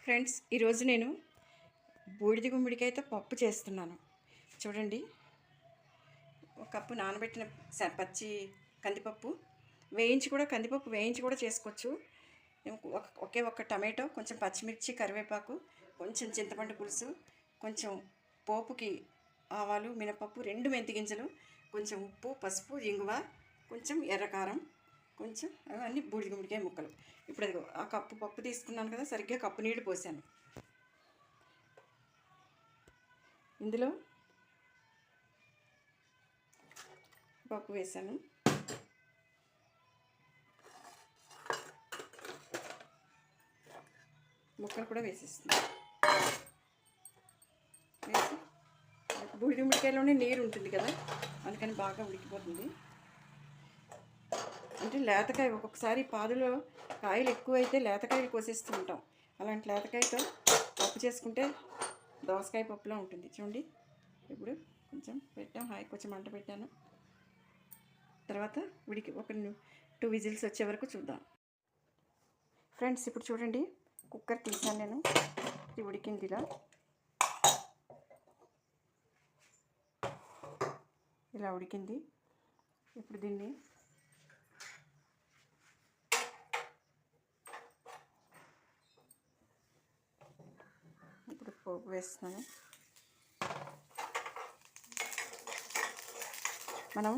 Friends, ఈరోజు నేను బూడిద గుమ్మడికాయతో పప్పు చేస్తున్నాను. చూడండి, ఒక కప్పు నానబెట్టిన పచ్చి కందిపప్పు కందిపప్పు వేయించి కూడా చేసుకోవచ్చు. ఒకే ఒక్క టమాటో, కొంచెం పచ్చిమిర్చి, కరివేపాకు, కొంచెం చింతపండు పులుసు, కొంచెం పోపుకి ఆవాలు, మినపప్పు, 2 మెంతి గింజలు, కొంచెం ఉప్పు, పసుపు, ఇంగువ, కొంచెం ఎర్రకారం, కొంచెం అవన్నీ బూడిద గుమ్మడికాయ ముక్కలు. ఇప్పుడు అదిగో ఆ కప్పు పప్పు తీసుకున్నాను కదా, సరిగ్గా కప్పు నీళ్ళు పోసాను. ఇందులో పప్పు వేసాను. ముక్కలు కూడా వేసేస్తున్నాను. వేసి బూడిద గుమ్మడికాయలోనే నీరు ఉంటుంది కదా, అందుకని బాగా ఉడికిపోతుంది. అంటే లేతకాయ, ఒక్కొక్కసారి పాదులో కాయలు ఎక్కువైతే లేతకాయలు కోసేస్తూ ఉంటాం. అలాంటి లేతకాయతో పప్పు చేసుకుంటే దోసకాయ పప్పులా ఉంటుంది. చూడండి, ఇప్పుడు కొంచెం కొంచెం మంట పెట్టాను. తర్వాత ఒక 2 విజిల్స్ వచ్చే వరకు చూద్దాం. ఫ్రెండ్స్, ఇప్పుడు చూడండి, కుక్కర్ తీసాను నేను. ఇది ఉడికింది, ఇలా ఉడికింది. ఇప్పుడు దీన్ని పోపు వేస్తున్నాను. మనం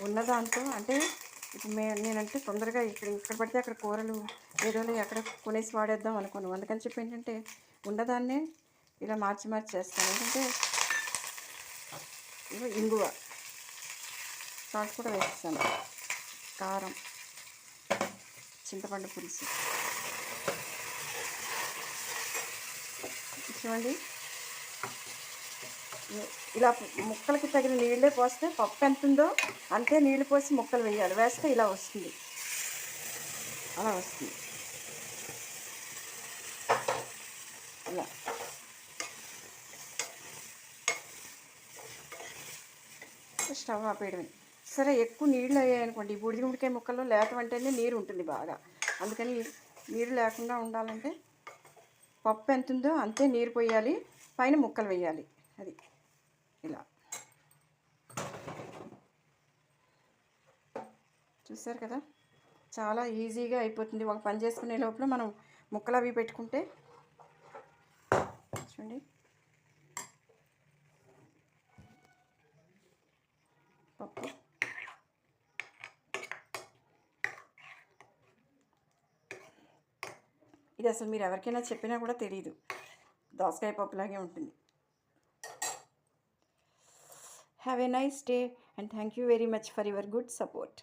ఉన్నదాంతో, అంటే ఇప్పుడు నేనంటే తొందరగా ఇక్కడ పడితే అక్కడ కూరలు ఏదోలే ఎక్కడ కొనేసి వాడేద్దాం అనుకోను. అందుకని చెప్పి ఏంటంటే ఉన్నదాన్నే ఇలా మార్చి చేస్తాను. ఎందుకంటే ఇంగువ, సాల్ట్ కూడా వేస్తాను, కారం, చింతపండు పులుసు. చూడండి, ఇలా ముక్కలకి తగిన నీళ్ళే పోస్తే పప్పు ఎంత ఉందో అంతే నీళ్ళు పోసి ముక్కలు వేయాలి. వేస్తే ఇలా వస్తుంది, అలా వస్తుంది. ఇలా స్టవ్ ఆపేయడమే. సరే, ఎక్కువ నీళ్ళు అయ్యాయనుకోండి, బూడిద గుమ్మడికాయ ముక్కల్లో లేతవంటేనే నీరు ఉంటుంది బాగా. అందుకని నీరు లేకుండా ఉండాలంటే పప్పు ఎంత ఉందో అంతే నీరు పోయాలి, పైన ముక్కలు వేయాలి. అది ఇలా చూసారు కదా, చాలా ఈజీగా అయిపోతుంది. ఒక పని చేసుకునే లోపల మనం ముక్కలు అవి పెట్టుకుంటే. చూడండి, పప్పు ఇది అసలు మీరు ఎవరికైనా చెప్పినా కూడా తెలియదు, దోసకాయ పప్పులాగే ఉంటుంది. Have a nice day and thank you very much for your good support.